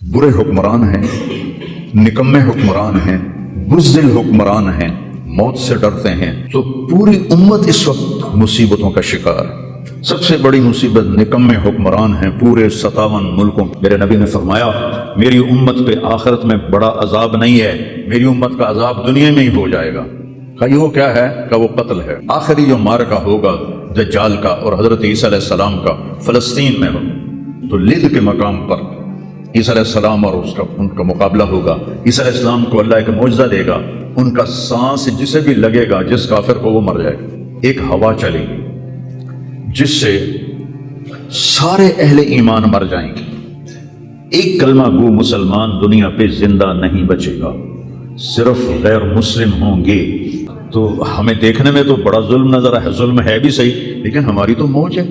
برے حکمران ہیں، نکمے حکمران ہیں، بزدل حکمران ہیں، موت سے ڈرتے ہیں، تو پوری امت اس وقت مصیبتوں کا شکار ہے۔ سب سے بڑی مصیبت نکمے حکمران ہیں پورے 57 ملکوں۔ میرے نبی نے فرمایا میری امت پہ آخرت میں بڑا عذاب نہیں ہے، میری امت کا عذاب دنیا میں ہی ہو جائے گا۔ کہا وہ کیا ہے؟ کہ وہ قتل ہے۔ آخری جو معرکہ ہوگا دجال کا اور حضرت عیسیٰ علیہ السلام کا فلسطین میں ہو، تو لد کے مقام پر عیسیٰ علیہ السلام اور ان کا مقابلہ ہوگا۔ عیسیٰ علیہ السلام کو اللہ ایک معجزہ دے گا، ان کا سانس جسے بھی لگے گا، جس کافر کو، وہ مر جائے گا۔ ایک ہوا چلے گی جس سے سارے اہل ایمان مر جائیں گے، ایک کلمہ گو مسلمان دنیا پہ زندہ نہیں بچے گا، صرف غیر مسلم ہوں گے۔ تو ہمیں دیکھنے میں تو بڑا ظلم نظر ہے، ظلم ہے بھی صحیح، لیکن ہماری تو موج ہے،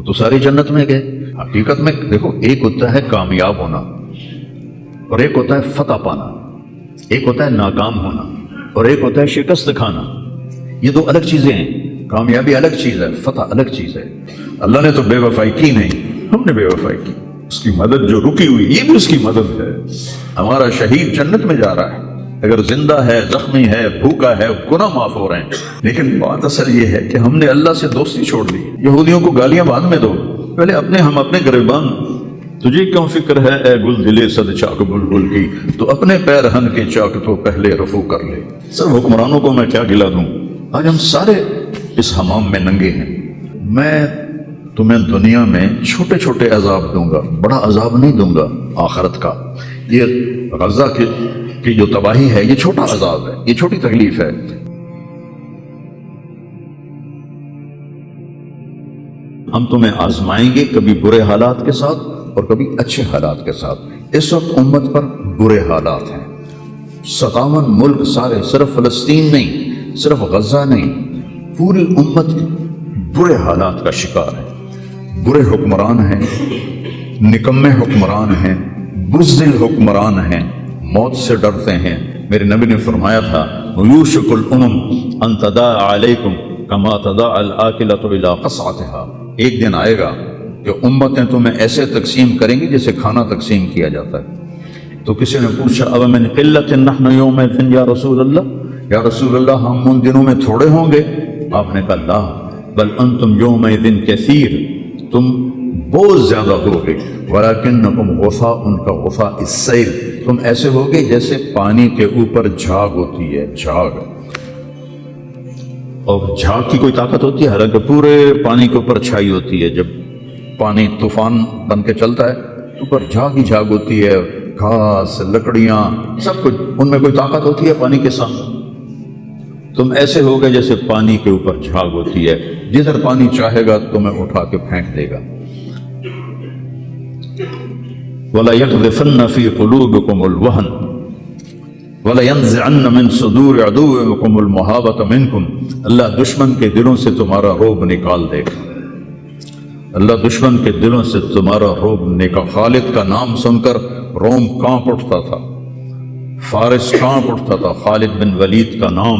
تو ساری جنت میں گئے۔ حقیقت میں دیکھو، ایک ہوتا ہے کامیاب ہونا اور ایک ہوتا ہے فتح پانا، ایک ہوتا ہے ناکام ہونا اور ایک ہوتا ہے شکست کھانا۔ یہ دو الگ چیزیں ہیں، کامیابی الگ چیز ہے، فتح الگ چیز ہے۔ اللہ نے تو بے وفائی کی نہیں، ہم نے بے وفائی کی۔ اس کی مدد جو رکی ہوئی، یہ بھی اس کی مدد ہے۔ ہمارا شہید جنت میں جا رہا ہے، اگر زندہ ہے، زخمی ہے، بھوکا ہے، گناہ معاف ہو رہے ہیں۔ لیکن بات اصل یہ ہے کہ ہم نے اللہ سے دوستی چھوڑ دی۔ یہودیوں کو گالیاں بعد میں دو، پہلے ہم اپنے گریبان، تجھے کیوں فکر ہے اے گل دلے صد چاک بلبل کی، تو اپنے پیر ہن کے چاک تو پہلے رفو کر لے۔ سب حکمرانوں کو میں کیا گلا دوں؟ آج ہم سارے اس حمام میں ننگے ہیں۔ میں تمہیں دنیا میں چھوٹے چھوٹے عذاب دوں گا، بڑا عذاب نہیں دوں گا آخرت کا۔ یہ غزہ کی جو تباہی ہے، یہ چھوٹا عذاب ہے، یہ چھوٹی تکلیف ہے۔ ہم تمہیں آزمائیں گے، کبھی برے حالات کے ساتھ اور کبھی اچھے حالات کے ساتھ۔ اس وقت امت پر برے حالات ہیں، 57 ملک سارے، صرف فلسطین نہیں، صرف غزہ نہیں، پوری امت برے حالات کا شکار ہے۔ برے حکمران ہیں، نکمے حکمران ہیں، بزدل حکمران ہیں، موت سے ڈرتے ہیں۔ میرے نبی نے فرمایا تھا یوشک الامم ان تداع علیکم کما تداع الاکلۃ الی قصعتها۔ ایک دن آئے گا کہ امتیں تمہیں ایسے تقسیم کریں گی جیسے کھانا تقسیم کیا جاتا ہے۔ تو کسی نے پوچھا اب من قلۃ نحن یومئذ یا رسول اللہ، یا رسول اللہ ہم ان دنوں میں تھوڑے ہوں گے؟ آپ نے کہا لا بل انتم یومئذ کثیر، تم بہت زیادہ ہوگے، ولکنکم غثاء، ان کا غثاء السیل، تم ایسے ہوگے جیسے پانی کے اوپر جھاگ ہوتی ہے، جھاگ۔ اور جھاگ کی کوئی طاقت ہوتی ہے؟ حالانکہ پورے پانی کے اوپر چھائی ہوتی ہے، جب پانی طوفان بن کے چلتا ہے تو اوپر جھاگ ہی جھاگ ہوتی ہے، گھاس، لکڑیاں، سب کچھ، ان میں کوئی طاقت ہوتی ہے پانی کے سامنے؟ تم ایسے ہوگے جیسے پانی کے اوپر جھاگ ہوتی ہے، جدھر پانی چاہے گا تمہیں اٹھا کے پھینک دے گا۔ وَلَا يَقْذِفَنَّ فِي قُلُوبِكُمُ الْوَهْنَ وَلَيَنزِعَنَّ مِن صُدُورِ عَدُوِّكُمُ الْمَهَابَةَ مِنكُمْ، اللہ دشمن کے دلوں سے تمہارا رعب نکال دے گا۔ اللہ دشمن کے دلوں سے تمہارا رعب نکال۔ خالد کا نام سن کر روم کانپ اٹھتا تھا، فارس کانپ اٹھتا تھا، خالد بن ولید کا نام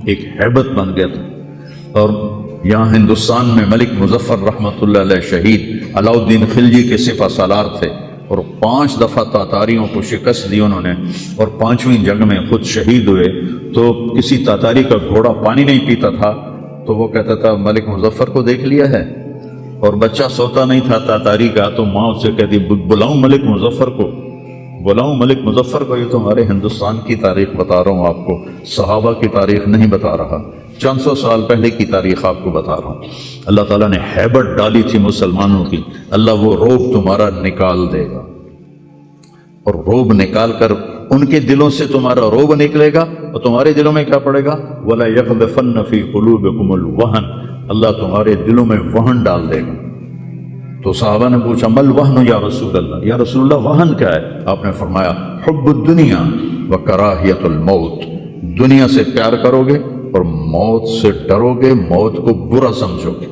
ایک ہیبت بن گیا تھا۔ اور یہاں ہندوستان میں ملک مظفر رحمۃ اللہ علیہ شہید علاؤ الدین خلجی کے سپہ سالار تھے، اور 5 دفعہ تاتاریوں کو شکست دی انہوں نے، اور 5ویں جنگ میں خود شہید ہوئے۔ تو کسی تاتاری کا گھوڑا پانی نہیں پیتا تھا تو وہ کہتا تھا ملک مظفر کو دیکھ لیا ہے، اور بچہ سوتا نہیں تھا تاتاری کا تو ماں اسے کہتی بلاؤں ملک مظفر کو، بلاؤں ملک مظفر کو۔ یہ تو ہمارے ہندوستان کی تاریخ بتا رہا ہوں آپ کو، صحابہ کی تاریخ نہیں بتا رہا، چند سو سال پہلے کی تاریخ آپ کو بتا رہا ہوں۔ اللہ تعالیٰ نے ہیبت ڈالی تھی مسلمانوں کی، اللہ وہ رعب تمہارا نکال دے گا، اور رعب نکال کر ان کے دلوں سے تمہارا رعب نکلے گا، اور تمہارے دلوں میں کیا پڑے گا؟ وَلَا يَقْذِفَنَّ فِي قُلُوبِكُمُ الْوَهْنَ، اللہ تمہارے دلوں میں وہن ڈال دے گا۔ تو صحابہ نے پوچھا مل وہن یا رسول اللہ، یا رسول اللہ وہن کیا ہے؟ آپ نے فرمایا حب الدنیا وکراہیت الموت، دنیا سے پیار کرو گے اور موت سے ڈرو گے، موت کو برا سمجھو گے۔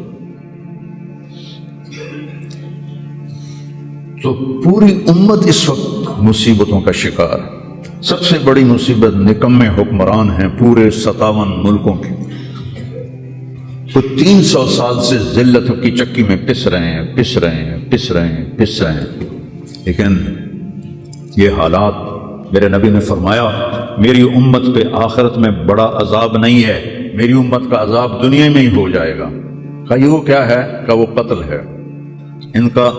تو پوری امت اس وقت مصیبتوں کا شکار ہے۔ سب سے بڑی مصیبت نکمے حکمران ہیں پورے 57 ملکوں کے، تو 300 سال سے ذلت کی چکی میں پس رہے ہیں، لیکن یہ حالات میرے نبی نے فرمایا میری امت پہ آخرت میں بڑا عذاب نہیں ہے، میری امت کا عذاب دنیا میں ہی ہو جائے گا۔ کہا یہ وہ کیا ہے؟ کہ وہ قتل ہے، ان کا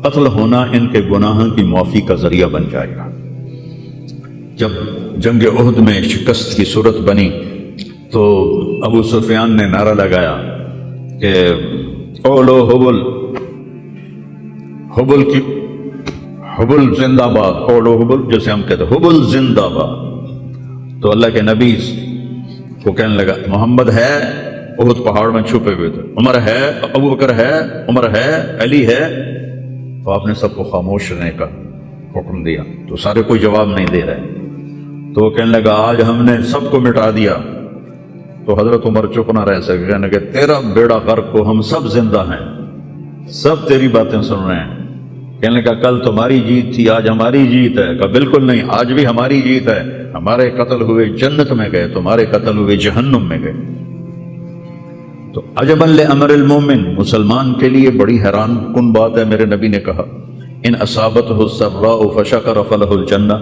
قتل ہونا ان کے گناہوں کی معافی کا ذریعہ بن جائے گا۔ جب جنگ احد میں شکست کی صورت بنی تو ابو سفیان نے نعرہ لگایا کہ اولو حبل، حبل کی حبل زندہ باد، اولو حبل، جیسے ہم کہتے ہیں حبل زندہ باد۔ تو اللہ کے نبی کو کہنے لگا محمد ہے، احد پہاڑ میں چھپے ہوئے تھے، عمر ہے، ابو بکر ہے، عمر ہے، علی ہے۔ تو آپ نے سب کو خاموش رہنے کا حکم دیا، تو سارے کوئی جواب نہیں دے رہے۔ تو وہ کہنے لگا آج ہم نے سب کو مٹا دیا۔ تو حضرت عمر چپ نہ رہ سکے، کہنے لگے تیرا بیڑا غرق کو، ہم سب زندہ ہیں، سب تیری باتیں سن رہے ہیں۔ کہنے لگا کل تمہاری جیت تھی، آج ہماری جیت ہے۔ کہا بالکل نہیں، آج بھی ہماری جیت ہے، ہمارے قتل ہوئے جنت میں گئے، تمہارے قتل ہوئے جہنم میں گئے۔ تو عجبا لامر المومن، مسلمان کے لیے بڑی حیران کن بات ہے، میرے نبی نے کہا ان اصابتہ السراء فشکر فلہ الجنہ،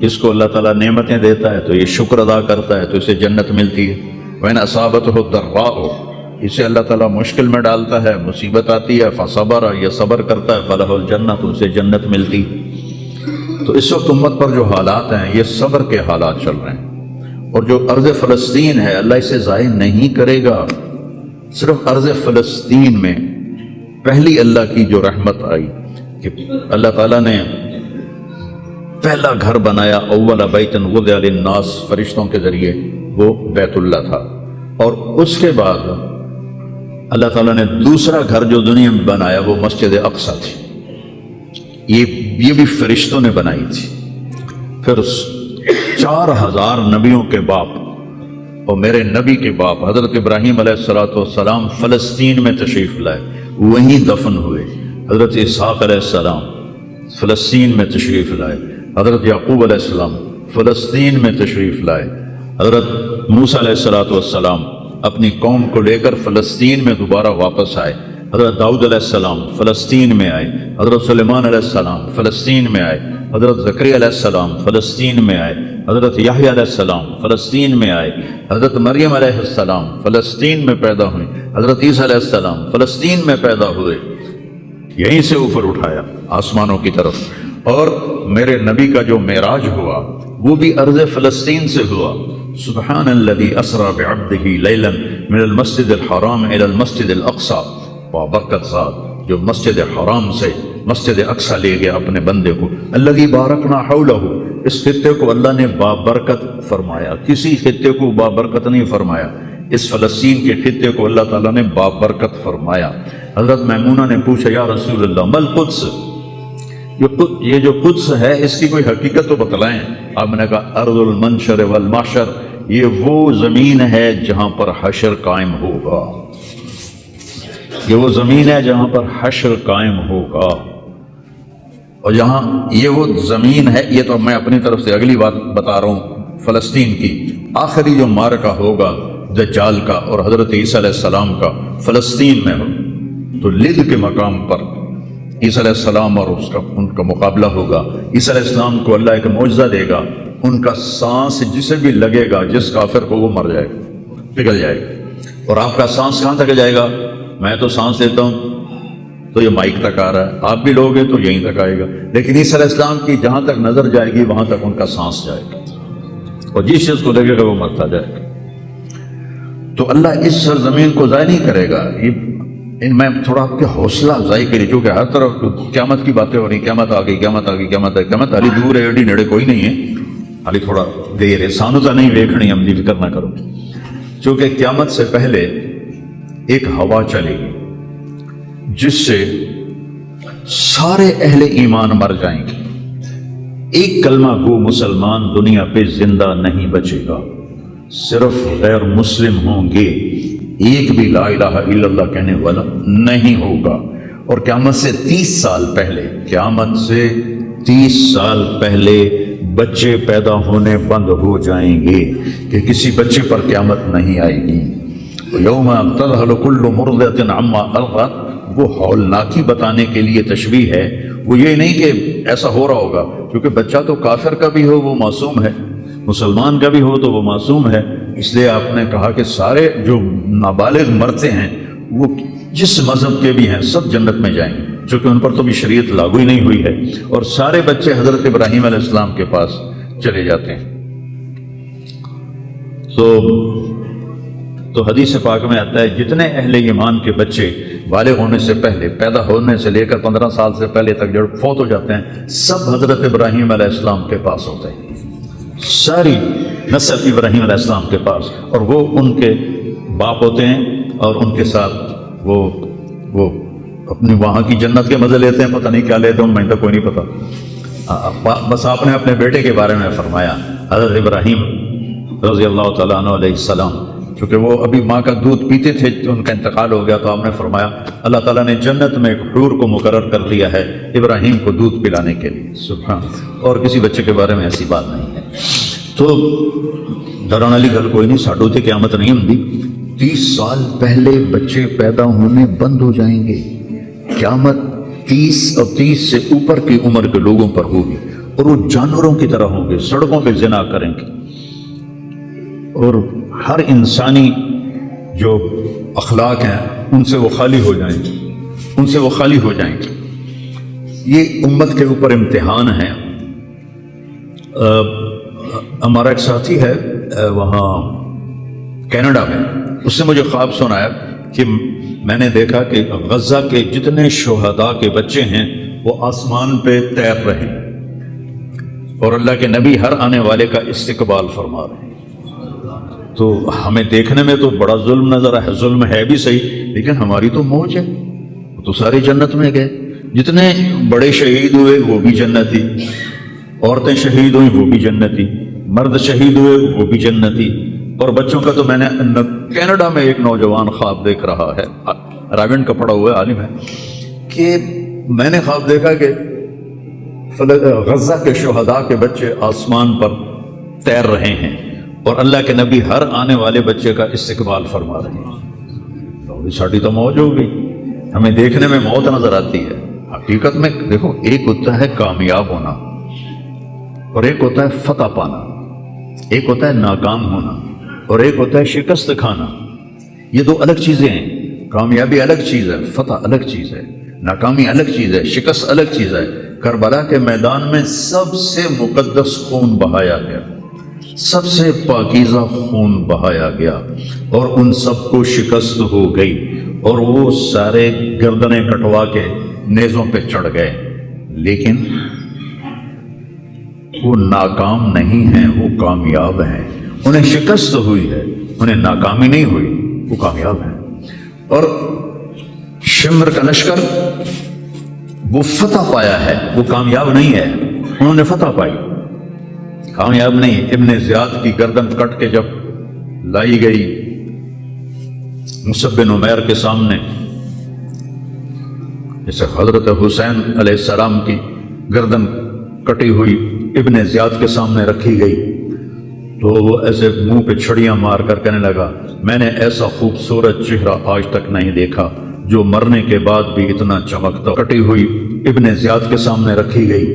جس کو اللہ تعالیٰ نعمتیں دیتا ہے تو یہ شکر ادا کرتا ہے تو اسے جنت ملتی ہے۔ وَإِنْ أَصَابَتْهُ الضَّرَّاءُ، اسے اللہ تعالیٰ مشکل میں ڈالتا ہے، مصیبت آتی ہے، فصبر، یہ صبر کرتا ہے، فلہ الجنہ، تو اسے جنت ملتی۔ تو اس وقت امت پر جو حالات ہیں یہ صبر کے حالات چل رہے ہیں، اور جو ارض فلسطین ہے اللہ اسے ضائع نہیں کرے گا۔ صرف ارض فلسطین میں پہلی اللہ کی جو رحمت آئی کہ اللہ تعالیٰ نے پہلا گھر بنایا، اول بیت وضع للناس، فرشتوں کے ذریعے، وہ بیت اللہ تھا۔ اور اس کے بعد اللہ تعالیٰ نے دوسرا گھر جو دنیا میں بنایا وہ مسجد اقصیٰ تھی، یہ بھی فرشتوں نے بنائی تھی۔ پھر 4000 نبیوں کے باپ اور میرے نبی کے باپ حضرت ابراہیم علیہ السلام فلسطین میں تشریف لائے، وہیں دفن ہوئے۔ حضرت اسحاق علیہ السلام فلسطین میں تشریف لائے، حضرت یعقوب علیہ السلام فلسطین میں تشریف لائے، حضرت موسیٰ علیہ السلام اپنی قوم کو لے کر فلسطین میں دوبارہ واپس آئے، حضرت داؤد علیہ السلام فلسطین میں آئے، حضرت سلیمان علیہ السلام فلسطین میں آئے، حضرت زکریا علیہ السلام فلسطین میں آئے، حضرت یحییٰ علیہ السلام فلسطین میں آئے، حضرت مریم علیہ السلام فلسطین میں پیدا ہوئی، حضرت عیسیٰ علیہ السلام فلسطین میں پیدا ہوئے، یہیں سے اوپر اٹھایا آسمانوں کی طرف۔ اور میرے نبی کا جو معراج ہوا وہ بھی ارض فلسطین سے ہوا۔ سبحان الذی اسری بعبدہ لیلا من المسجد الحرام الی المسجد الاقصی، بابرکت ذات جو مسجد حرام سے مسجد اقصی لے گیا اپنے بندے کو۔ الذی بارکنا حولہ، اس خطے کو اللہ نے بابرکت فرمایا، کسی خطے کو بابرکت نہیں فرمایا، اس فلسطین کے خطے کو اللہ تعالیٰ نے بابرکت فرمایا۔ حضرت میمونہ نے پوچھا یا رسول اللہ مل قدس، یہ جو قدس ہے اس کی کوئی حقیقت تو بتلائیں۔ آپ نے کہا ارض المنشر والمحشر، یہ وہ زمین ہے جہاں پر حشر قائم ہوگا، یہ وہ زمین ہے جہاں پر حشر قائم ہوگا۔ اور جہاں یہ وہ زمین ہے، یہ تو میں اپنی طرف سے اگلی بات بتا رہا ہوں، فلسطین کی آخری جو معرکہ ہوگا دجال کا اور حضرت عیسیٰ علیہ السلام کا فلسطین میں ہو، تو لد کے مقام پر عیسیٰ علیہ السلام اور ان کا مقابلہ ہوگا۔ عیسیٰ علیہ السلام کو اللہ ایک معجزہ دے گا، ان کا سانس جسے بھی لگے گا، جس کافر کو، وہ مر جائے گا، پگھل جائے گا۔ اور آپ کا سانس کہاں تک جائے گا؟ میں تو سانس لیتا ہوں تو یہ مائک تک آ رہا ہے، آپ بھی لوگے تو یہیں تک آئے گا، لیکن عیسیٰ علیہ السلام کی جہاں تک نظر جائے گی وہاں تک ان کا سانس جائے گا، اور جس چیز کو لگے گا وہ مرتا جائے گا۔ تو اللہ اس سرزمین کو ضائع نہیں کرے گا۔ میں تھوڑا آپ کے حوصلہ افزائی کری، چونکہ ہر طرف قیامت کی باتیں ہو رہی، قیامت آ گئی، قیامت آ گئی، قیامت آ گئی، قیامت حالی دور ہے، ایڈی نیڑے کوئی نہیں ہے، حالی تھوڑا دیر ہے، سانو تو نہیں ویکھنی، ہم دی فکر نہ کرو۔ چونکہ قیامت سے پہلے ایک ہوا چلے گی جس سے سارے اہل ایمان مر جائیں گے، ایک کلمہ گو مسلمان دنیا پہ زندہ نہیں بچے گا، صرف غیر مسلم ہوں گے، ایک بھی لا الہ الا اللہ کہنے والا نہیں ہوگا۔ اور قیامت سے 30 سال پہلے، قیامت سے 30 سال پہلے بچے پیدا ہونے بند ہو جائیں گے کہ کسی بچے پر قیامت نہیں آئے گی۔ یوم تذہل کل مرضعۃ عما ارضعت، وہ ہولناکی بتانے کے لیے تشبیہ ہے، وہ یہ نہیں کہ ایسا ہو رہا ہوگا، کیونکہ بچہ تو کافر کا بھی ہو وہ معصوم ہے، مسلمان کا بھی ہو تو وہ معصوم ہے، اس لیے آپ نے کہا کہ سارے جو نابالغ مرتے ہیں وہ جس مذہب کے بھی ہیں سب جنت میں جائیں گے، چونکہ ان پر تو بھی شریعت لاگو ہی نہیں ہوئی ہے، اور سارے بچے حضرت ابراہیم علیہ السلام کے پاس چلے جاتے ہیں۔ تو حدیث پاک میں آتا ہے جتنے اہل ایمان کے بچے بالغ ہونے سے پہلے، پیدا ہونے سے لے کر 15 سال سے پہلے تک جو فوت ہو جاتے ہیں سب حضرت ابراہیم علیہ السلام کے پاس ہوتے ہیں، ساری نسل ابراہیم علیہ السلام کے پاس، اور وہ ان کے باپ ہوتے ہیں، اور ان کے ساتھ وہ اپنی وہاں کی جنت کے مزے لیتے ہیں، پتہ نہیں کیا لیتے ہیں میں تو کوئی نہیں پتا۔ بس آپ نے اپنے بیٹے کے بارے میں فرمایا حضرت ابراہیم رضی اللہ تعالیٰ عنہ علیہ السلام، چونکہ وہ ابھی ماں کا دودھ پیتے تھے، ان کا انتقال ہو گیا، تو آپ نے فرمایا اللہ تعالیٰ نے جنت میں ایک حور کو مقرر کر دیا ہے ابراہیم کو دودھ پلانے کے لیے، سبحان، اور کسی بچے کے بارے میں ایسی بات نہیں ہے۔ تو ڈران والی گل کوئی نہیں، ساڈو تے قیامت نہیں ہوندی، 30 سال پہلے بچے پیدا ہونے بند ہو جائیں گے، قیامت 30 اور 30 سے اوپر کی عمر کے لوگوں پر ہوگی، اور وہ جانوروں کی طرح ہوں گے، سڑکوں پہ زنا کریں گے، اور ہر انسانی جو اخلاق ہیں ان سے وہ خالی ہو جائیں گے، ان سے وہ خالی ہو جائیں گے۔ یہ امت کے اوپر امتحان ہے۔ ہمارا ایک ساتھی ہے وہاں کینیڈا میں، اس سے مجھے خواب سنایا کہ میں نے دیکھا کہ غزہ کے جتنے شہداء کے بچے ہیں وہ آسمان پہ تیر رہے ہیں، اور اللہ کے نبی ہر آنے والے کا استقبال فرما رہے ہیں۔ تو ہمیں دیکھنے میں تو بڑا ظلم نظر ہے، ظلم ہے بھی صحیح، لیکن ہماری تو موج ہے، وہ تو سارے جنت میں گئے، جتنے بڑے شہید ہوئے وہ بھی جنتی، عورتیں شہید ہوئی وہ بھی جنتی، مرد شہید ہوئے وہ بھی جنتی، اور بچوں کا تو میں نے کینیڈا میں ایک نوجوان خواب دیکھ رہا ہے، راونڈ کا پڑھا ہوا ہے، عالم ہے، کہ میں نے خواب دیکھا کہ غزہ کے شہداء کے بچے آسمان پر تیر رہے ہیں، اور اللہ کے نبی ہر آنے والے بچے کا استقبال فرما رہے ہیں۔ تو ساڑی تو موج ہو گئی، ہمیں دیکھنے میں موت نظر آتی ہے، حقیقت میں دیکھو ایک ہوتا ہے کامیاب ہونا، اور ایک ہوتا ہے فتح پانا، ایک ہوتا ہے ناکام ہونا، اور ایک ہوتا ہے شکست کھانا۔ یہ دو الگ چیزیں ہیں، کامیابی الگ چیز ہے، فتح الگ چیز ہے، ناکامی الگ چیز ہے، شکست الگ چیز ہے۔ کربلا کے میدان میں سب سے مقدس خون بہایا گیا، سب سے پاکیزہ خون بہایا گیا، اور ان سب کو شکست ہو گئی، اور وہ سارے گردنیں کٹوا کے نیزوں پہ چڑھ گئے، لیکن وہ ناکام نہیں ہیں، وہ کامیاب ہیں۔ انہیں شکست ہوئی ہے، انہیں ناکامی نہیں ہوئی، وہ کامیاب ہیں۔ اور شمر کا لشکر وہ فتح پایا ہے، وہ کامیاب نہیں ہے، انہوں نے فتح پائی، کامیاب نہیں۔ ابن زیاد کی گردن کٹ کے جب لائی گئی مصعب بن عمیر کے سامنے، جیسے حضرت حسین علیہ السلام کی گردن کٹی ہوئی ابن زیاد کے سامنے رکھی گئی، تو وہ ایسے منہ پہ چھڑیاں مار کر کہنے لگا، میں نے ایسا خوبصورت چہرہ آج تک نہیں دیکھا جو مرنے کے بعد بھی اتنا چمکتا۔ کٹی ہوئی ابن زیاد کے سامنے رکھی گئی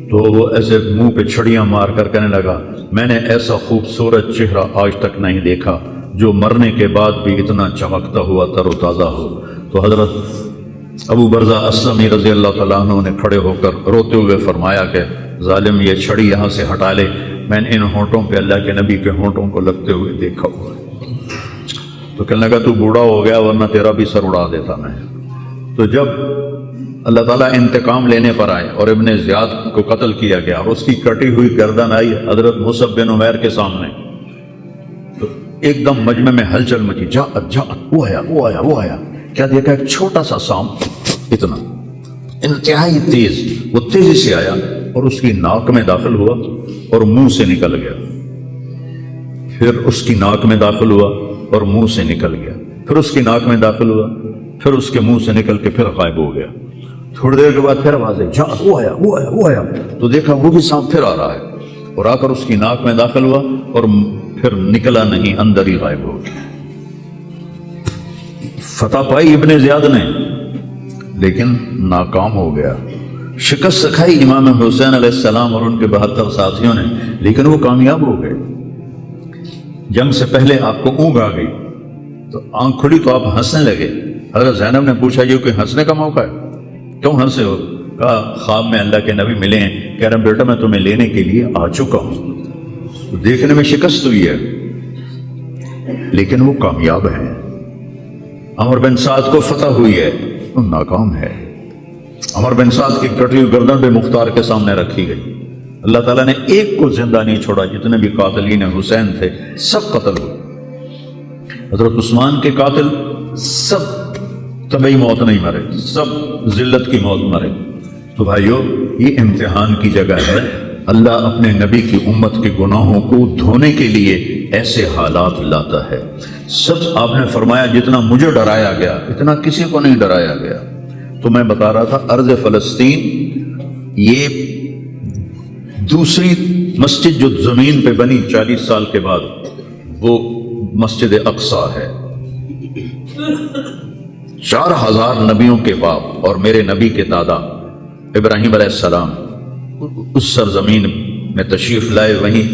تو وہ ایسے منہ پہ چھڑیاں مار کر کہنے لگا، میں نے ایسا خوبصورت چہرہ آج تک نہیں دیکھا جو مرنے کے بعد بھی اتنا چمکتا ہوا تر و تازہ ہو۔ تو حضرت ابو برزہ اسلمی رضی اللہ تعالیٰ عنہ نے کھڑے ہو کر روتے ہوئے فرمایا کہ ظالم یہ چھڑی یہاں سے ہٹا لے، میں نے ان ہونٹوں پہ اللہ کے نبی کے ہونٹوں کو لگتے ہوئے دیکھا ہوا ہے۔ تو کہنے لگا تو بوڑھا ہو گیا ورنہ تیرا بھی سر اڑا دیتا میں۔ تو جب اللہ تعالیٰ انتقام لینے پر آئے اور ابن زیاد کو قتل کیا گیا اور اس کی کٹی ہوئی گردن آئی حضرت مصعب بن عمیر کے سامنے، تو ایک دم مجمع میں ہلچل مچی، وہ آیا، کیا دیکھا؟ ایک چھوٹا سا سانپ، اتنا انتہائی تیز، وہ تیزی سے آیا اور اس کی ناک میں داخل ہوا اور منہ سے نکل گیا، پھر اس کی ناک میں داخل ہوا اور منہ سے نکل گیا، پھر اس کی ناک میں داخل ہوا، پھر اس کے منہ سے نکل کے پھر غائب ہو گیا۔ تھوڑی دیر کے بعد پھر آواز ہے، وہ آیا، تو دیکھا وہ بھی سانپ پھر آ رہا ہے، اور آ کر اس کی ناک میں داخل ہوا اور پھر نکلا نہیں، اندر ہی غائب ہو گیا۔ فتح پائی ابن زیاد نے، لیکن ناکام ہو گیا۔ شکست کھائی امام حسین علیہ السلام اور ان کے 72 ساتھیوں نے، لیکن وہ کامیاب ہو گئے۔ جنگ سے پہلے آپ کو اونگ آ گئی تو آنکھ کھلی تو آپ ہنسنے لگے۔ حضرت زینب نے پوچھا یہ کوئی ہنسنے کا موقع ہے، کیوں ہنسے ہو؟ کہا خواب میں اللہ کے نبی ملے ہیں، کہہ رہے بیٹا میں تمہیں لینے کے لیے آ چکا ہوں۔ دیکھنے میں شکست ہوئی ہے لیکن وہ کامیاب ہے۔ عمر بن سعد کو فتح ہوئی ہے، وہ ناکام ہے۔ عمر بن سعد کی کٹی ہوئی گردن بے مختار کے سامنے رکھی گئی۔ اللہ تعالیٰ نے ایک کو زندہ نہیں چھوڑا، جتنے بھی قاتلین حسین تھے سب قتل ہوئے۔ حضرت عثمان کے قاتل سب طبعی موت نہیں مرے، سب ذلت کی موت مرے۔ تو بھائیو یہ امتحان کی جگہ ہے۔ اللہ اپنے نبی کی امت کے گناہوں کو دھونے کے لیے ایسے حالات لاتا ہے۔ سب آپ نے فرمایا جتنا مجھے ڈرایا گیا اتنا کسی کو نہیں ڈرایا گیا۔ تو میں بتا رہا تھا ارض فلسطین یہ دوسری مسجد جو زمین پہ بنی 40 سال کے بعد، وہ مسجد اقصی ہے۔ 4000 نبیوں کے باپ اور میرے نبی کے دادا ابراہیم علیہ السلام اس سرزمین میں تشریف لائے، وہیں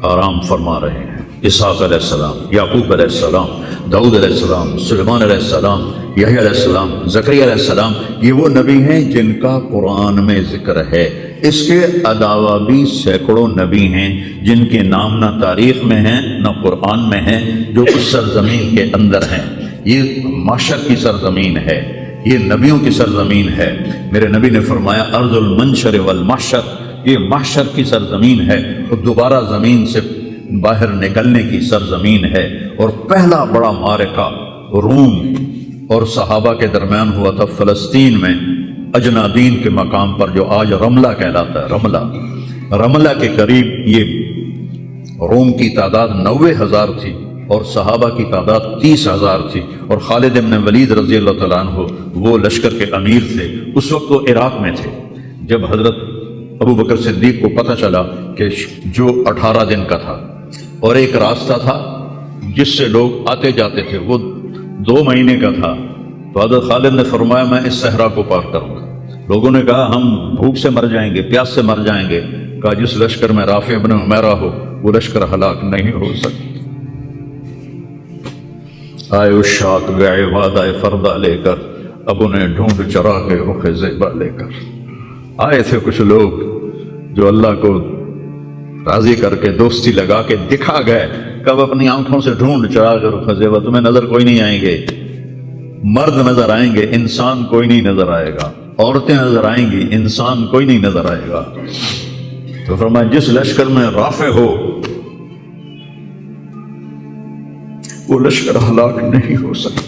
آرام فرما رہے ہیں۔ اسحاق علیہ السلام، یعقوب علیہ السلام، داؤد علیہ السلام، سلیمان علیہ السلام، یحییٰ علیہ السلام، زکریا علیہ السلام، یہ وہ نبی ہیں جن کا قرآن میں ذکر ہے۔ اس کے علاوہ بھی سینکڑوں نبی ہیں جن کے نام نہ تاریخ میں ہیں نہ قرآن میں ہیں، جو اس سرزمین کے اندر ہیں۔ یہ معشر کی سرزمین ہے، یہ نبیوں کی سرزمین ہے۔ میرے نبی نے فرمایا ارض المنشر والمحشر، یہ محشر کی سرزمین ہے اور دوبارہ زمین سے باہر نکلنے کی سرزمین ہے۔ اور پہلا بڑا معرکہ روم اور صحابہ کے درمیان ہوا تھا فلسطین میں، اجنادین کے مقام پر جو آج رملہ کہلاتا ہے۔ رملہ کے قریب یہ روم کی تعداد 90,000 تھی اور صحابہ کی تعداد 30,000 تھی، اور خالد بن ولید رضی اللہ تعالیٰ عنہ وہ لشکر کے امیر تھے۔ اس وقت وہ عراق میں تھے جب حضرت ابو بکر صدیق کو پتہ چلا کہ جو 18 دن کا تھا اور ایک راستہ تھا جس سے لوگ آتے جاتے تھے وہ 2 مہینے کا تھا، تو حضرت خالد نے فرمایا میں اس صحرا کو پار کروں گا۔ لوگوں نے کہا ہم بھوک سے مر جائیں گے، پیاس سے مر جائیں گے۔ کہا جس لشکر میں رافع بن عمیرہ ہو وہ لشکر ہلاک نہیں ہو سکتا۔ آئے اشاق گئے وعدہ فردہ لے کر، اب انہیں ڈھونڈ چرا کے رخ زیبا لے کر۔ آئے تھے کچھ لوگ جو اللہ کو راضی کر کے دوستی لگا کے دکھا گئے، کب اپنی آنکھوں سے ڈھونڈ چرا کے رخ زیبا، تمہیں نظر کوئی نہیں آئیں گے، مرد نظر آئیں گے، انسان کوئی نہیں نظر آئے گا، عورتیں نظر آئیں گی، انسان کوئی نہیں نظر آئے گا۔ تو فرمایا جس لشکر میں رافع ہو وہ لشکر ہلاک نہیں ہو سکتا۔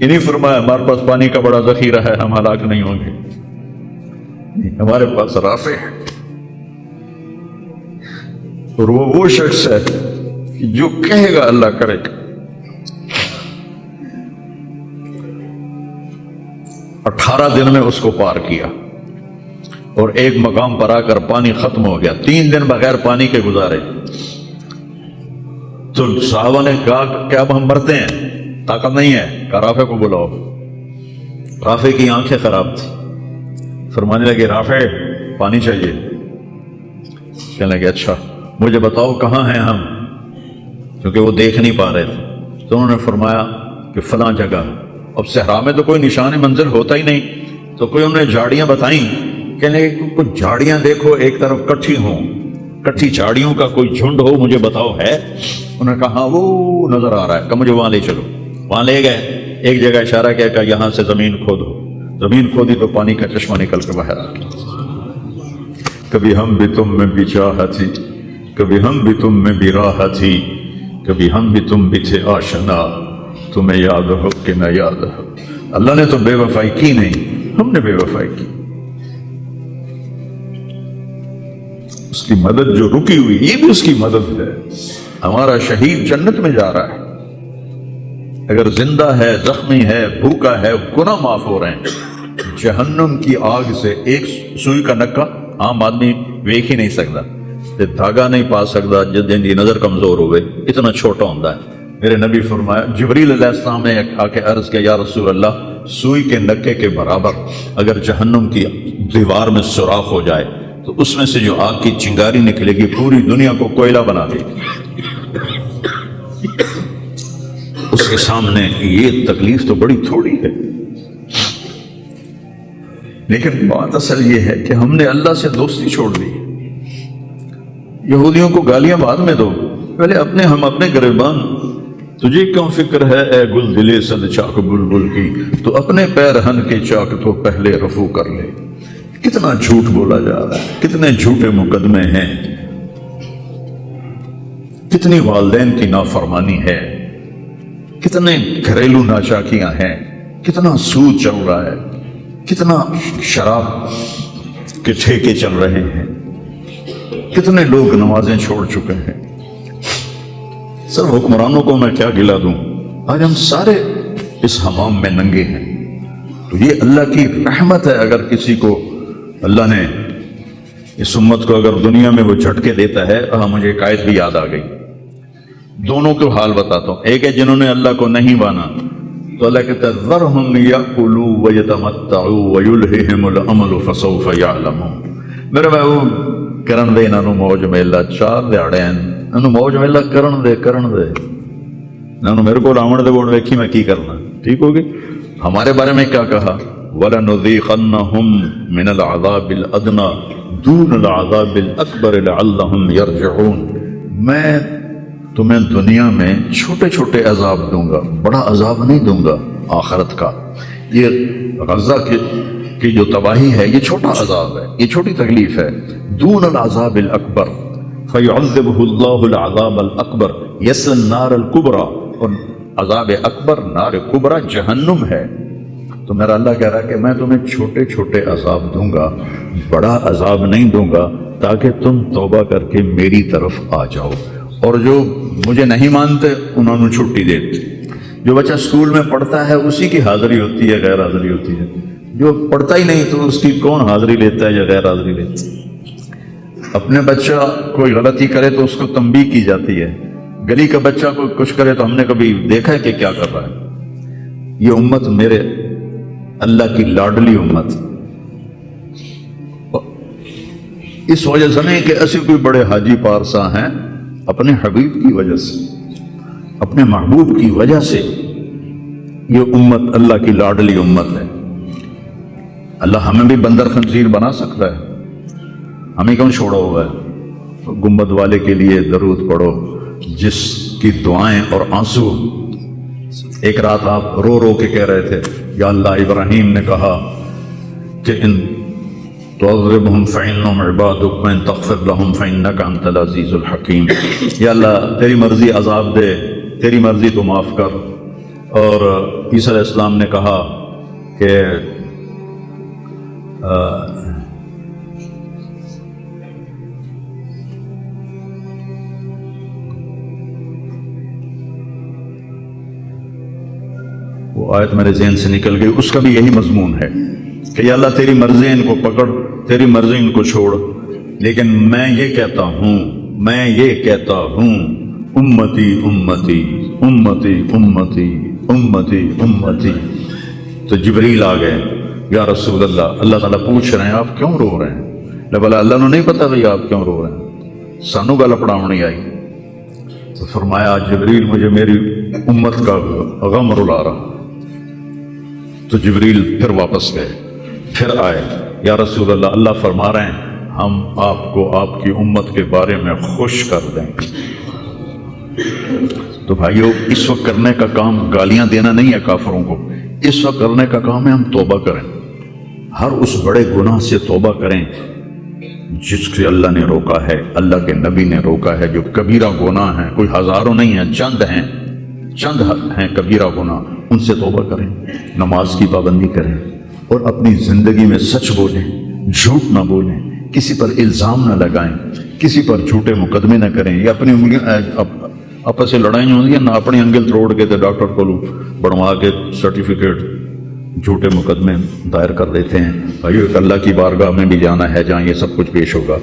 انہیں فرمایا ہمارے پاس پانی کا بڑا ذخیرہ ہے، ہم ہلاک نہیں ہوں گے، ہمارے پاس رافع ہے۔ اور وہ شخص ہے جو کہے گا اللہ کرے گا۔ 18 دن میں اس کو پار کیا اور ایک مقام پر آ کر پانی ختم ہو گیا۔ 3 دن بغیر پانی کے گزارے تو صحابہ نے کہا کہ اب ہم مرتے ہیں، طاقت نہیں ہے، کہ رافع کو بلاؤ۔ رافع کی آنکھیں خراب تھی، فرمانے لگے رافع پانی چاہیے۔ کہنے لگے اچھا مجھے بتاؤ کہاں ہیں ہم، کیونکہ وہ دیکھ نہیں پا رہے تھے۔ تو انہوں نے فرمایا کہ فلاں جگہ۔ اب صحرا میں تو کوئی نشان منزل ہوتا ہی نہیں، تو کوئی انہوں نے جھاڑیاں بتائیں، کہنے لگے کچھ جھاڑیاں دیکھو ایک طرف کٹھی ہوں، کٹھی جھاڑیوں کا کوئی جھنڈ ہو، مجھے بتاؤ ہے؟ انہوں نے کہا ہاں وہ نظر آ رہا ہے، کہ مجھے وہاں لے چلو۔ وہاں لے گئے، ایک جگہ اشارہ کیا کہ یہاں سے زمین کھودو۔ زمین کھودی تو پانی کا چشمہ نکل کے باہر آ گیا۔ کبھی ہم بھی تم میں بھی چاہ تھی، کبھی ہم بھی تم میں بھی راہ تھی، کبھی ہم بھی تم بھی تھے آشنا، تمہیں یاد ہو کہ نہ یاد ہو۔ اللہ نے تو بے وفائی کی نہیں، ہم نے بے وفائی کی۔ اس کی مدد جو رکی ہوئی یہ بھی اس کی مدد ہے۔ ہمارا شہید جنت میں جا رہا ہے، اگر زندہ ہے، زخمی ہے، بھوکا ہے، گناہ معاف ہو رہے ہیں۔ جہنم کی آگ سے ایک سوئی کا نکا عام آدمی دیکھ ہی نہیں سکتا، دھاگا نہیں پا سکتا، جن کی نظر کمزور ہوئے اتنا چھوٹا ہوتا ہے۔ میرے نبی فرمایا، جبریل علیہ السلام نے آ کے عرض کیا یا رسول اللہ سوئی کے نکے کے برابر اگر جہنم کی دیوار میں سوراخ ہو جائے تو اس میں سے جو آگ کی چنگاری نکلے گی پوری دنیا کو کوئلہ بنا دے گی۔ اس کے سامنے یہ تکلیف تو بڑی تھوڑی ہے۔ لیکن بات اصل یہ ہے کہ ہم نے اللہ سے دوستی چھوڑ دی۔ یہودیوں کو گالیاں بعد میں دو، پہلے ہم اپنے گریبان، تجھے کیوں فکر ہے اے گل دلے صد چاک بلبل کی، تو اپنے پیرہن کے چاک تو پہلے رفو کر لے۔ کتنا جھوٹ بولا جا رہا ہے، کتنے جھوٹے مقدمے ہیں، کتنی والدین کی نافرمانی ہے، کتنے گھریلو ناچاکیاں ہیں، کتنا سود چل رہا ہے، کتنا شراب کے ٹھیکے چل رہے ہیں، کتنے لوگ نمازیں چھوڑ چکے ہیں۔ سب حکمرانوں کو میں کیا گلا دوں، آج ہم سارے اس حمام میں ننگے ہیں۔ تو یہ اللہ کی رحمت ہے، اگر کسی کو اللہ نے اس امت کو اگر دنیا میں وہ جھٹکے دیتا ہے۔ مجھے ایک آیت بھی یاد آ گئی، دونوں کو حال بتاتا ہوں۔ ایک ہے جنہوں نے اللہ کو نہیں مانا، تو اللہ کہتا ہے ذرہم یاکلوا ویتمتعوا ویلہہم الامل فسوف یعلمون۔ میرے بھائیو کرن دے انہوں موج میلا، 4 دیہڑے ہیں انہوں موج میلا کرن دے انہوں میرے کو آمن دے بوڑ ویکھی میں کی کرنا، ٹھیک ہوگی۔ ہمارے بارے میں کیا کہا، وَلَنُذِيقَنَّهُمْ مِنَ الْعَذَابِ الْأَدْنَى دُونَ الْعَذَابِ الْأَكْبَرِ لَعَلَّهُمْ يَرْجِعُونَ۔ میں تمہیں دنیا میں چھوٹے چھوٹے عذاب دوں گا، بڑا عذاب نہیں دوں گا آخرت کا۔ یہ غزہ کی جو تباہی ہے یہ چھوٹا عذاب ہے، یہ چھوٹی تکلیف ہے۔ دون العذاب الاکبر فیعذبہ اللہ العذاب الاکبر یصلی النار الکبریٰ، اور عذاب اکبر نار کبریٰ جہنم ہے۔ تو میرا اللہ کہہ رہا ہے کہ میں تمہیں چھوٹے چھوٹے عذاب دوں گا، بڑا عذاب نہیں دوں گا، تاکہ تم توبہ کر کے میری طرف آ جاؤ۔ اور جو مجھے نہیں مانتے انہوں نے چھٹی دیتے۔ جو بچہ اسکول میں پڑھتا ہے اسی کی حاضری ہوتی ہے، غیر حاضری ہوتی ہے۔ جو پڑھتا ہی نہیں تو اس کی کون حاضری لیتا ہے یا غیر حاضری لیتا ہے۔ اپنے بچہ کوئی غلطی کرے تو اس کو تنبیہ کی جاتی ہے، گلی کا بچہ کوئی کچھ کرے تو ہم نے کبھی دیکھا ہے کہ کیا کر رہا ہے۔ یہ امت میرے اللہ کی لاڈلی امت، اس وجہ سے نہیں کہ ایسے کوئی بڑے حاجی پارسا ہیں، اپنے حبیب کی وجہ سے، اپنے محبوب کی وجہ سے یہ امت اللہ کی لاڈلی امت ہے۔ اللہ ہمیں بھی بندر خنزیر بنا سکتا ہے، ہمیں کیوں چھوڑا ہوا ہے؟ گنبد والے کے لیے درود پڑھو جس کی دعائیں اور آنسو، ایک رات آپ رو رو کے کہہ رہے تھے یا اللہ، ابراہیم نے کہا کہ ان تعذبهم فإنهم عبادك وإن تغفر لهم فإنك أنت العزيز الحكيم۔ یا اللہ تیری مرضی عذاب دے، تیری مرضی تو معاف کر۔ اور عیسیٰ علیہ السلام نے کہا کہ وہ آیت میرے ذہن سے نکل گئی، اس کا بھی یہی مضمون ہے کہ یا اللہ تیری مرضی ان کو پکڑ، تیری مرضی ان کو چھوڑ، لیکن میں یہ کہتا ہوں امتی امتی امتی امتی امتی امتی۔ تو جبریل آ گئے، یا رسول اللہ، اللہ تعالیٰ پوچھ رہے ہیں آپ کیوں رو رہے ہیں؟ بولا اللہ نے نہیں پتا بھائی آپ کیوں رو رہے ہیں، سانو گل پڑھاونی آئی۔ تو فرمایا جبریل مجھے میری امت کا غم رلا رہا۔ تو جبریل پھر واپس گئے، پھر آئے، یا رسول اللہ، اللہ فرما رہے ہیں ہم آپ کو آپ کی امت کے بارے میں خوش کر دیں گے۔ تو بھائیو اس وقت کرنے کا کام گالیاں دینا نہیں ہے کافروں کو، اس وقت کرنے کا کام ہے ہم توبہ کریں، ہر اس بڑے گناہ سے توبہ کریں جس سے اللہ نے روکا ہے، اللہ کے نبی نے روکا ہے، جو کبیرہ گناہ ہیں، کوئی ہزاروں نہیں ہیں، چند ہیں کبیرہ گناہ، ان سے توبہ کریں، نماز کی پابندی کریں، اور اپنی زندگی میں سچ بولیں، جھوٹ نہ بولیں، کسی پر الزام نہ لگائیں، کسی پر جھوٹے مقدمے نہ کریں، یا اپنی آپس سے لڑائیں ہوتی ہیں نہ، اپنی انگل توڑ کے تو ڈاکٹر کو بڑھوا کے سرٹیفکیٹ جھوٹے مقدمے دائر کر دیتے ہیں۔ بھائیو ایک اللہ کی بارگاہ میں بھی جانا ہے جہاں یہ سب کچھ پیش ہوگا۔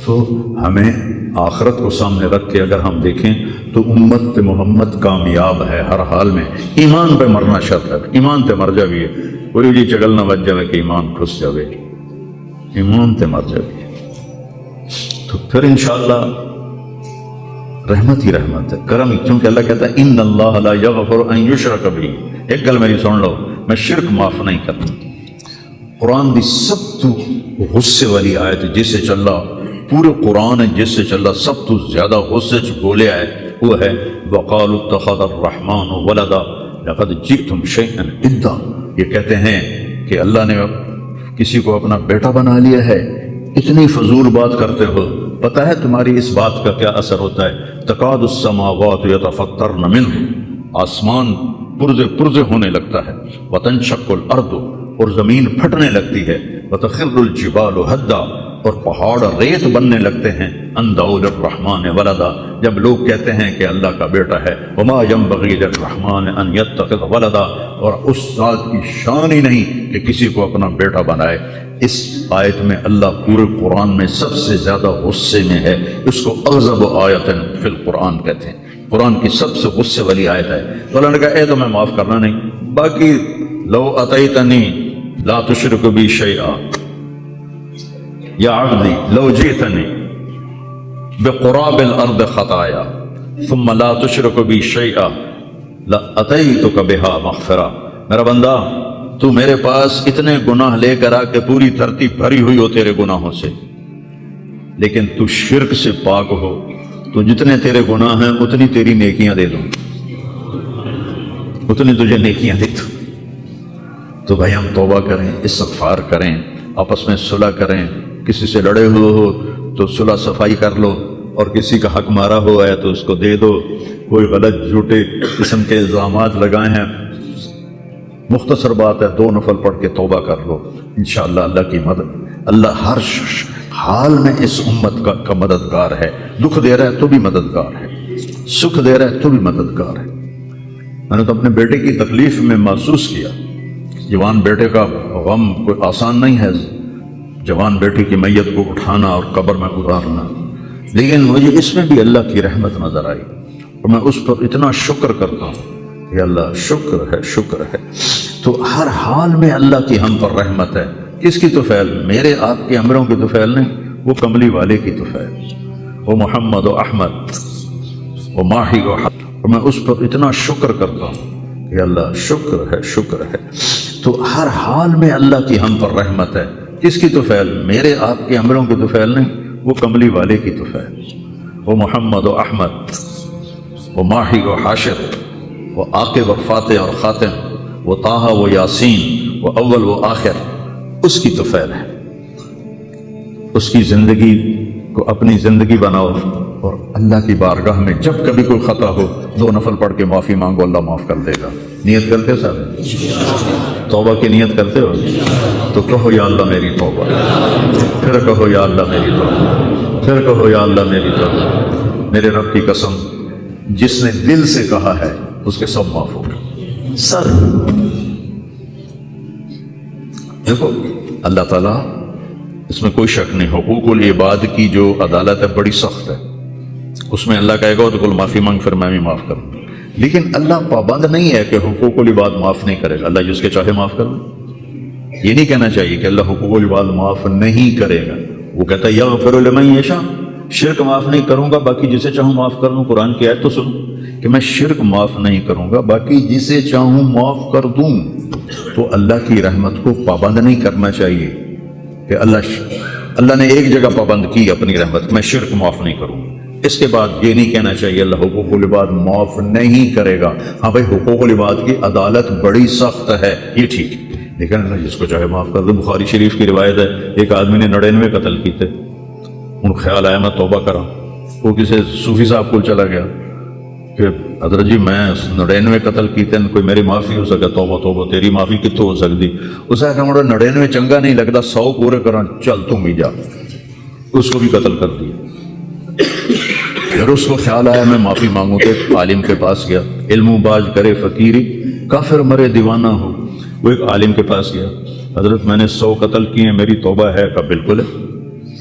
تو ہمیں آخرت کو سامنے رکھ کے اگر ہم دیکھیں تو امت محمد کامیاب ہے ہر حال میں. ایمان پہ مرنا شرط ہے. ایمان تے مر جاویے کوئی جی چگل نہ بچ جائے کہ ایمان کھس جاوے. ایمان تے مر جاویے تو پھر انشاءاللہ رحمت ہی رحمت ہے، کرم ہی. کیونکہ اللہ کہتا ہے ان اللہ لا یغفر ان یشرک بہ. ایک گل میری سن لو، میں شرک معاف نہیں کرتا. قرآن دی سب تو غصے والی آیت جس سے چل رہا پورے قرآن جس سے چل رہا سب تو زیادہ غصے چ بولے آئے وہ ہے وقالوا اتخذ الرحمن ولدا لقد جئتم شیئا ادا. یہ کہتے ہیں کہ اللہ نے کسی کو اپنا بیٹا بنا لیا ہے. اتنی فضول بات کرتے ہو. پتہ ہے تمہاری اس بات کا کیا اثر ہوتا ہے؟ تکاد السماوات یتفطرن منہ، آسمان پرزے پرزے ہونے لگتا ہے. وتنشق الارض، اور زمین پھٹنے لگتی ہے. وتخر الجبال ہدا، اور پہاڑ ریت بننے لگتے ہیں. ان دعوا للرحمن ولدا، جب لوگ کہتے ہیں کہ اللہ کا بیٹا ہے. وما ينبغي للرحمن ان يتخذ ولدا، اور اس ذات کی شان ہی نہیں کہ کسی کو اپنا بیٹا بنائے. اس آیت میں اللہ پورے قرآن میں سب سے زیادہ غصے میں ہے. اس کو اغضب آیت فی القرآن کہتے ہیں. قرآن کی سب سے غصے والی آیت ہے. تو اللہ نے کہا اے تو میں معاف کرنا نہیں، باقی لو اتیتنی لا تشرک بی شیئا یا عبدی لو جئتنی بقراب الارض خطایا ثم لا تشرک بی شیئا لاتیتک بہا مغفرہ. میرا بندہ تو میرے پاس اتنے گناہ لے کر آ کے پوری دھرتی بھری ہوئی ہو تیرے گناہوں سے، لیکن تو شرک سے پاک ہو تو جتنے تیرے گناہ ہیں اتنی تیری نیکیاں دے دوں، اتنی تجھے نیکیاں دے دوں. تو بھائی ہم توبہ کریں، استغفار کریں، آپس میں صلح کریں. کسی سے لڑے ہوئے ہو تو صلح صفائی کر لو، اور کسی کا حق مارا ہوا ہے تو اس کو دے دو. کوئی غلط جھوٹے قسم کے الزامات لگائے ہیں، مختصر بات ہے 2 نفل پڑھ کے توبہ کر لو. انشاءاللہ اللہ کی مدد، اللہ ہر حال میں اس امت کا مددگار ہے. دکھ دے رہا ہے تو بھی مددگار ہے، سکھ دے رہا ہے تو بھی مددگار ہے. میں نے تو اپنے بیٹے کی تکلیف میں محسوس کیا. جوان بیٹے کا غم کوئی آسان نہیں ہے، جوان بیٹے کی میت کو اٹھانا اور قبر میں اتارنا، لیکن مجھے اس میں بھی اللہ کی رحمت نظر آئی اور میں اس پر اتنا شکر کرتا ہوں کہ اللہ شکر ہے شکر ہے. تو ہر حال میں اللہ کی ہم پر رحمت ہے. کس کی توفیل؟ میرے آپ کے امروں کی توفیل نہیں، وہ کملی والے کی توفیل، وہ محمد و احمد وہ ماہی و حق. اور میں اس پر اتنا شکر کرتا ہوں کہ اللہ شکر ہے شکر ہے. تو ہر حال میں اللہ کی ہم پر رحمت ہے. کس کی توفیل؟ میرے آپ کے امروں کی توفیل نہیں، وہ کملی والے کی توفیل، وہ محمد و احمد وہ ماہی و حاشر وہ عاقب و فاتح اور خاتم وہ طٰہٰ و یاسین وہ اول و آخر، اس کی توفیل ہے. اس کی زندگی کو اپنی زندگی بناؤ اور اللہ کی بارگاہ میں جب کبھی کوئی خطا ہو 2 نفل پڑھ کے معافی مانگو، اللہ معاف کر دے گا. نیت کرتے ہو صاحب؟ توبہ کی نیت کرتے ہو تو کہو یا اللہ میری توبہ، پھر کہو یا اللہ میری توبہ، پھر کہو یا اللہ میری توبہ. میرے رب کی قسم جس نے دل سے کہا ہے اس کے سب معاف ہو گئے. سر دیکھو اللہ تعالیٰ، اس میں کوئی شک نہیں، حقوق العباد کی جو عدالت ہے بڑی سخت ہے. اس میں اللہ کہے گا تو کل معافی مانگ، پھر میں بھی معاف کروں. لیکن اللہ پابند نہیں ہے کہ حقوق العباد معاف نہیں کرے گا. اللہ جس کے چاہے معاف کر دے. یہ نہیں کہنا چاہیے کہ اللہ حقوق العباد معاف نہیں کرے گا. وہ کہتا ہے یغفر لمن یشاء، شرک معاف نہیں کروں گا، باقی جسے چاہوں معاف کر دوں. قرآن کی آیت تو سنو کہ میں شرک معاف نہیں کروں گا، باقی جسے چاہوں معاف کر دوں. تو اللہ کی رحمت کو پابند نہیں کرنا چاہیے کہ اللہ نے ایک جگہ پابند کی اپنی رحمت، میں شرک معاف نہیں کروں. اس کے بعد یہ نہیں کہنا چاہیے اللہ حقوق العباد معاف نہیں کرے گا. ہاں بھائی حقوق العباد کی عدالت بڑی سخت ہے، یہ ٹھیک ہے، لیکن اللہ جس کو چاہے معاف کر دے. بخاری شریف کی روایت ہے ایک آدمی نے 99 قتل کی تھے. ان خیال آیا میں توبہ کرا. وہ کسی صوفی صاحب کو چلا گیا کہ حضرت جی میں 99 قتل کیتے ہیں، کوئی میری معافی ہو سکے؟ توبہ توبہ، تیری معافی کتوں ہو سکتی؟ اس نے کہا مجھے 99 چنگا نہیں لگتا، 100 پورے کرا، چل تم بھی جا. اس کو بھی قتل کر دیا. پھر اس کو خیال آیا میں معافی مانگوں. تو عالم کے پاس گیا. علم باز کرے فقیری، کافر مرے دیوانہ ہو. وہ ایک عالم کے پاس گیا، حضرت میں نے 100 قتل کیے ہیں، میری توبہ ہے؟ کہا بالکل ہے.